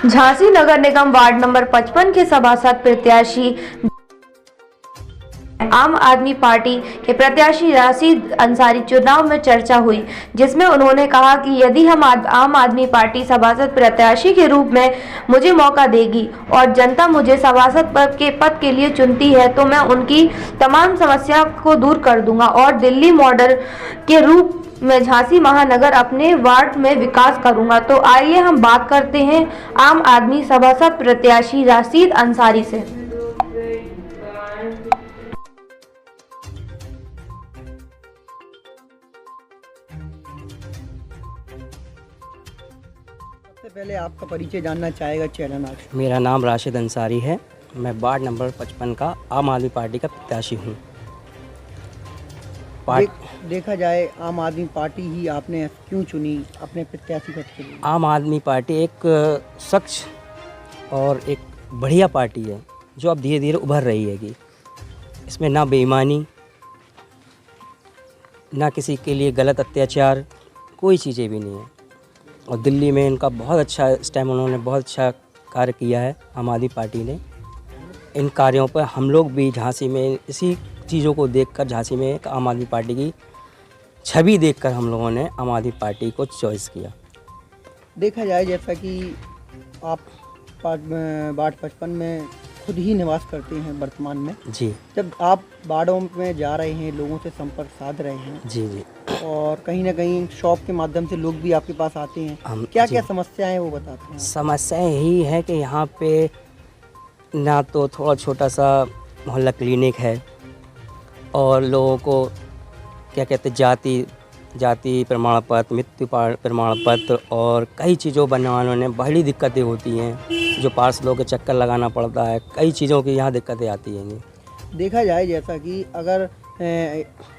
झांसी नगर निगम ward number 55 के सभासद प्रत्याशी आम आदमी पार्टी के प्रत्याशी राशिद अंसारी चुनाव में चर्चा हुई, जिसमें उन्होंने कहा कि यदि हम आम आदमी पार्टी सभासद प्रत्याशी के रूप में मुझे मौका देगी और जनता मुझे सभासद पद के लिए चुनती है तो मैं उनकी तमाम समस्या को दूर कर दूंगा और दिल्ली मॉडल के रूप में झांसी महानगर अपने वार्ड में विकास करूंगा। तो आइए हम बात करते हैं आम आदमी सभासद प्रत्याशी राशिद अंसारी से। सबसे पहले आपका परिचय जानना चाहेगा चैनल आपसे। मेरा नाम राशिद अंसारी है। मैं वार्ड नंबर 55 का आम आदमी पार्टी का प्रत्याशी हूँ। देखा जाए आम आदमी पार्टी ही आपने क्यों चुनी अपने प्रत्याशी पद के लिए? आम आदमी पार्टी एक स्वच्छ और एक बढ़िया पार्टी है जो अब धीरे धीरे उभर रही हैगी। इसमें ना बेईमानी, ना किसी के लिए गलत अत्याचार, कोई चीज़ें भी नहीं है। और दिल्ली में इनका बहुत अच्छा इस टाइम उन्होंने बहुत अच्छा कार्य किया है आम आदमी पार्टी ने। इन कार्यों पर हम लोग भी झांसी में इसी चीज़ों को देखकर झांसी में एक आम आदमी पार्टी की छवि देखकर हम लोगों ने आम आदमी पार्टी को चॉइस किया। देखा जाए जैसा कि आप वार्ड 55 में खुद ही निवास करते हैं वर्तमान में जी। जब आप वार्डों में जा रहे हैं, लोगों से संपर्क साध रहे हैं जी जी, और कहीं ना कहीं शॉप के माध्यम से लोग भी आपके पास आते हैं, क्या क्या समस्याएं हैं वो बताते हैं? समस्या यही है कि यहाँ पे ना तो थोड़ा छोटा सा मोहल्ला क्लिनिक है और लोगों को क्या कहते जाति प्रमाण पत्र, मृत्यु प्रमाण पत्र और कई चीज़ों बनवाने में बड़ी दिक्कतें होती हैं जो पार्षदों के चक्कर लगाना पड़ता है। कई चीज़ों की यहाँ दिक्कतें आती हैं। देखा जाए जैसा कि अगर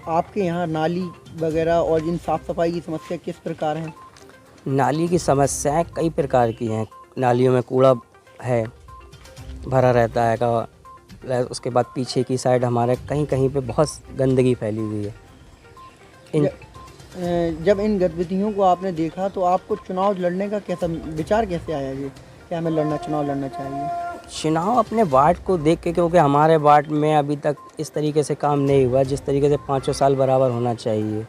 आपके यहाँ नाली वगैरह और इन साफ़ सफाई की समस्या किस प्रकार है? नाली की समस्याएं कई प्रकार की हैं। नालियों में कूड़ा है भरा रहता है का, उसके बाद पीछे की साइड हमारे कहीं कहीं पे बहुत गंदगी फैली हुई है। जब इन गतिविधियों को आपने देखा तो आपको चुनाव लड़ने का कैसा विचार कैसे आया जी? क्या हमें चुनाव लड़ना चाहिए? चुनाव अपने वार्ड को देख के, क्योंकि हमारे वार्ड में अभी तक इस तरीके से काम नहीं हुआ जिस तरीके से 5 साल बराबर होना चाहिए।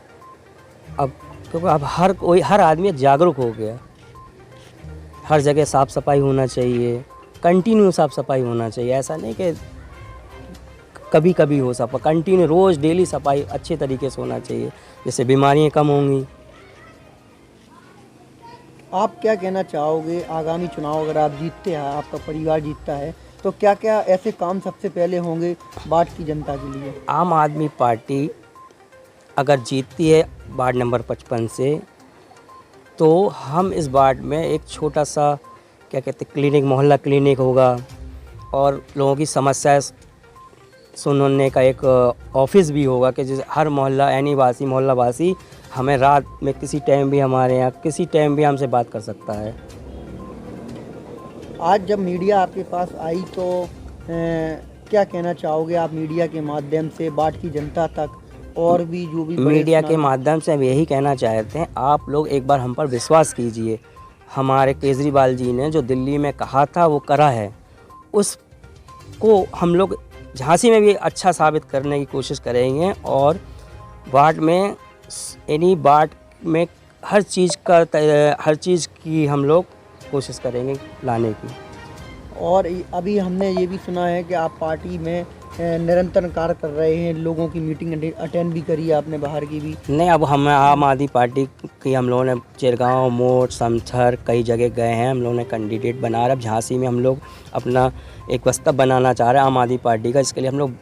अब क्योंकि अब हर आदमी जागरूक हो गया। हर जगह साफ़ सफाई होना चाहिए, कंटिन्यू साफ़ सफाई होना चाहिए। ऐसा नहीं कि कभी कभी हो सफाई, कंटिन्यू रोज़ डेली सफाई अच्छे तरीके से होना चाहिए, जिससे बीमारियां कम होंगी। आप क्या कहना चाहोगे आगामी चुनाव अगर आप जीतते हैं, आपका परिवार जीतता है, तो क्या क्या ऐसे काम सबसे पहले होंगे वार्ड की जनता के लिए? आम आदमी पार्टी अगर जीतती है वार्ड नंबर 55 से, तो हम इस वार्ड में एक छोटा सा क्या कहते क्लिनिक, मोहल्ला क्लिनिक होगा और लोगों की समस्या सुनने का एक ऑफिस भी होगा कि जैसे हर मोहल्ला वासी हमें रात में किसी टाइम भी हमारे यहाँ किसी टाइम भी हमसे बात कर सकता है। आज जब मीडिया आपके पास आई तो क्या कहना चाहोगे आप मीडिया के माध्यम से वार्ड की जनता तक और भी जो भी मीडिया के माध्यम से हम यही कहना चाहते हैं, आप लोग एक बार हम पर विश्वास कीजिए। हमारे केजरीवाल जी ने जो दिल्ली में कहा था वो करा है, उसको हम लोग झांसी में भी अच्छा साबित करने की कोशिश करेंगे और वार्ड में हर चीज़ की हम लोग कोशिश करेंगे लाने की। और अभी हमने ये भी सुना है कि आप पार्टी में निरंतर कार्य कर रहे हैं, लोगों की मीटिंग अटेंड भी करी है आपने, बाहर की भी? नहीं, अब हम आम आदमी पार्टी की हम लोगों ने चिरगांव, मोट, समथर कई जगह गए हैं। हम लोगों ने कैंडिडेट बना रहे। अब झांसी में हम लोग अपना एक बस्ता बनाना चाह रहे हैं आम आदमी पार्टी का। इसके लिए हम लोग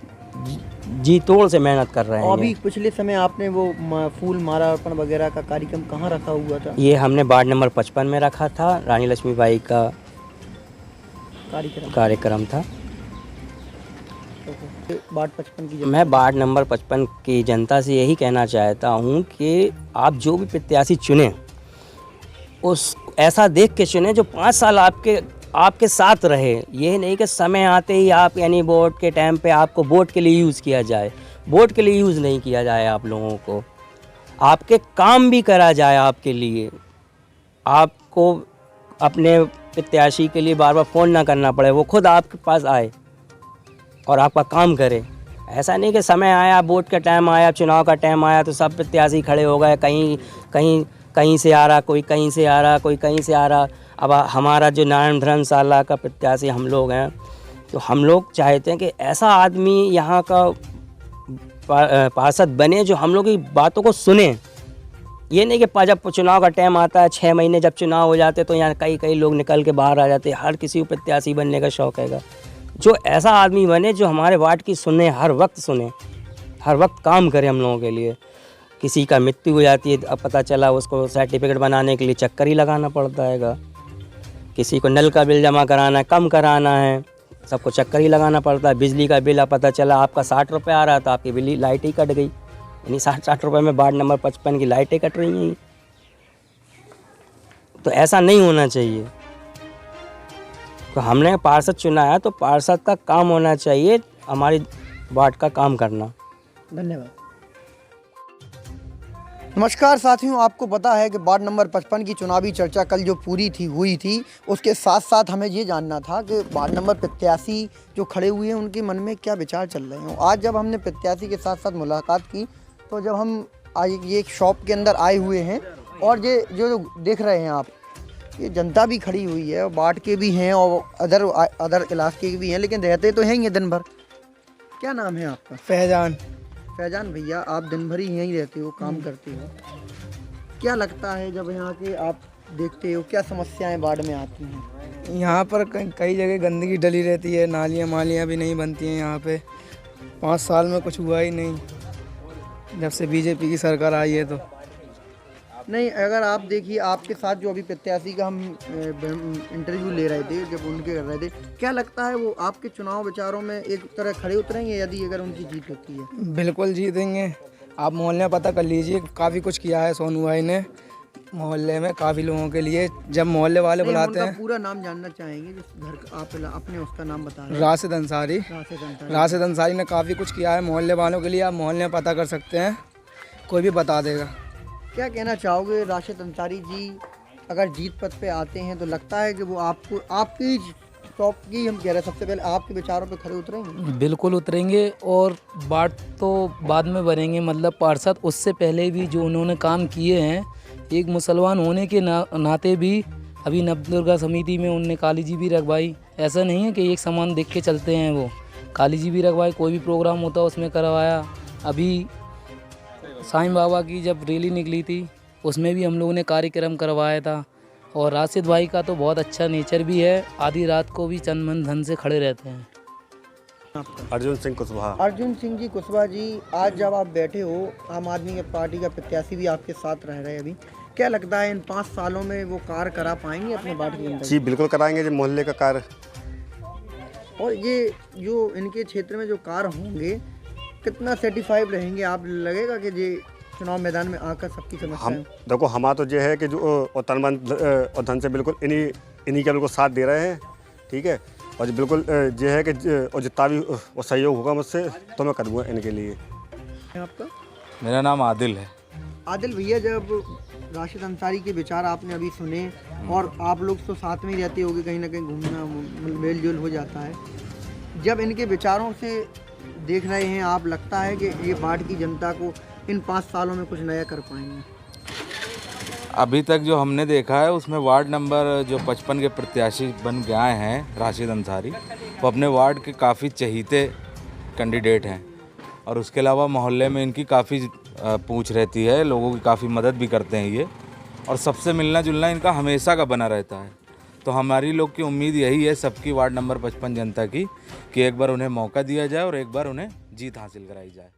जी तोड़ से मेहनत कर रहे हैं। अभी पिछले समय आपने वो फूल माला अर्पण वगैरह का कार्यक्रम कहाँ रखा हुआ था? ये हमने वार्ड नंबर 55 में रखा था। रानी लक्ष्मीबाई का कार्यक्रम था। वार्ड 55 की मैं वार्ड नंबर 55 की जनता से यही कहना चाहता हूँ कि आप जो भी प्रत्याशी चुनें उस ऐसा देख के चुनें जो 5 साल आपके साथ रहे। ये नहीं कि समय आते ही आप यानी वोट के टाइम पे आपको वोट के लिए यूज़ किया जाए। वोट के लिए यूज़ नहीं किया जाए। आप लोगों को आपके काम भी करा जाए। आपके लिए आपको अपने प्रत्याशी के लिए बार बार फ़ोन ना करना पड़े, वो खुद आपके पास आए और आपका काम करे। ऐसा नहीं कि समय आया, वोट का टाइम आया, चुनाव का टाइम आया तो सब प्रत्याशी खड़े हो गए, कहीं से आ रहा, कोई कहीं से आ रहा, कोई कहीं से आ रहा। अब हमारा जो नारायण धर्मशाला का प्रत्याशी हम लोग हैं, तो हम लोग चाहते हैं कि ऐसा आदमी यहाँ का पार्षद बने जो हम लोग की बातों को सुने। ये नहीं कि जब चुनाव का टाइम आता है, 6 महीने जब चुनाव हो जाते तो यहाँ कई लोग निकल के बाहर आ जाते। हर किसी को प्रत्याशी बनने का शौक़ हैगा। जो ऐसा आदमी बने जो हमारे वार्ड की सुने, हर वक्त काम करे हम लोगों के लिए। किसी का मृत्यु हो जाती है, अब पता चला उसको सर्टिफिकेट बनाने के लिए चक्कर ही लगाना पड़ता हैगा। किसी को नल का बिल जमा कराना है, कम कराना है, सबको चक्कर ही लगाना पड़ता है। बिजली का बिल अब पता चला आपका 60 रुपये आ रहा था, आपकी बिजली लाइट ही कट गई। यानी 60 रुपये में वार्ड नंबर 55 की लाइटें कट रही हैं। तो ऐसा नहीं होना चाहिए। तो हमने पार्षद चुना है तो पार्षद का काम होना चाहिए हमारी वार्ड का काम करना। धन्यवाद। नमस्कार साथियों, आपको पता है कि वार्ड नंबर 55 की चुनावी चर्चा कल जो हुई थी उसके साथ साथ हमें ये जानना था कि वार्ड नंबर प्रत्याशी जो खड़े हुए हैं उनके मन में क्या विचार चल रहे हैं। आज जब हमने प्रत्याशी के साथ साथ मुलाकात की तो जब हम ये एक शॉप के अंदर आए हुए हैं और ये जो देख रहे हैं आप, ये जनता भी खड़ी हुई है, वार्ड के भी हैं और अदर इलाके के भी हैं, लेकिन रहते तो हैं ये दिन भर। क्या नाम है आपका? फैजान भैया, आप दिन भर ही यहीं रहते हो, काम करते हो। क्या लगता है जब यहाँ के आप देखते हो, क्या समस्याएं वार्ड में आती हैं? यहाँ पर कई जगह गंदगी डली रहती है, नालियाँ मालियाँ भी नहीं बनती हैं यहाँ पे। 5 साल में कुछ हुआ ही नहीं जब से बीजेपी की सरकार आई है। तो नहीं, अगर आप देखिए आपके साथ जो अभी प्रत्याशी का हम इंटरव्यू ले रहे थे, जब उनके कर रहे थे, क्या लगता है वो आपके चुनाव विचारों में एक तरह खड़े उतरेंगे यदि अगर उनकी जीत होती है? बिल्कुल जीतेंगे। आप मोहल्ले में पता कर लीजिए, काफ़ी कुछ किया है सोनू भाई ने मोहल्ले में काफ़ी लोगों के लिए। जब मोहल्ले वाले बुलाते हैं, पूरा नाम जानना चाहेंगे जिस घर का आप अपने उसका नाम बता रहे हैं। राशिद अंसारी ने काफ़ी कुछ किया है मोहल्ले वालों के लिए। आप मोहल्ले में पता कर सकते हैं, कोई भी बता देगा। क्या कहना चाहोगे राशिद अंसारी जी अगर जीत पद पे आते हैं तो लगता है कि वो आपको आपकी टॉप की हम कह रहे हैं सबसे पहले आपके विचारों पे खड़े उतरेंगे? बिल्कुल उतरेंगे और वार्ड तो बाद में बनेंगे, मतलब पार्षद उससे पहले भी जो उन्होंने काम किए हैं, एक मुसलमान होने के नाते भी अभी नवदुर्गा समिति में उनने काली जी भी रखवाई। ऐसा नहीं है कि एक समान देख के चलते हैं, वो काली जी भी रखवाई, कोई भी प्रोग्राम होता उसमें करवाया। अभी साईं बाबा की जब रैली निकली थी उसमें भी हम लोगों ने कार्यक्रम करवाया था। और राशिद भाई का तो बहुत अच्छा नेचर भी है, आधी रात को भी तन मन धन से खड़े रहते हैं। अर्जुन सिंह कुशवाहा। अर्जुन सिंह जी कुशवाहा जी, आज जब आप बैठे हो, आम आदमी पार्टी का प्रत्याशी भी आपके साथ रह रहे हैं, अभी क्या लगता है इन 5 सालों में वो कार्य करा पाएंगे अपने वार्ड के अंदर? जी बिल्कुल कराएंगे, जो मोहल्ले का कार्य। और ये जो इनके क्षेत्र में जो कार्य होंगे कितना सेटिस्फाइड रहेंगे? आप लगेगा कि ये चुनाव मैदान में आकर सबकी समस्या हम देखो, हमारा तो ये है कि जो तन मन और धन से बिल्कुल इन्हीं का बिल्कुल साथ दे रहे हैं, ठीक है। और बिल्कुल ये है कि और जितना भी वो सहयोग होगा मुझसे तो मैं करूँगा इनके लिए। आपका? मेरा नाम आदिल है। आदिल भैया, जब राशिद अंसारी के विचार आपने अभी सुने और आप लोग तो साथ में ही रहते होगे, कहीं ना कहीं घूमना मेल जोल हो जाता है, जब इनके विचारों से देख रहे हैं आप, लगता है कि ये वार्ड की जनता को इन 5 सालों में कुछ नया कर पाएंगे? अभी तक जो हमने देखा है उसमें वार्ड नंबर जो 55 के प्रत्याशी बन के आए हैं राशिद अंसारी, वो अपने वार्ड के काफ़ी चहीते कैंडिडेट हैं। और उसके अलावा मोहल्ले में इनकी काफ़ी पूछ रहती है, लोगों की काफ़ी मदद भी करते हैं ये, और सबसे मिलना जुलना इनका हमेशा का बना रहता है। तो हमारी लोग की उम्मीद यही है सबकी वार्ड नंबर 55 जनता की कि एक बार उन्हें मौका दिया जाए और एक बार उन्हें जीत हासिल कराई जाए।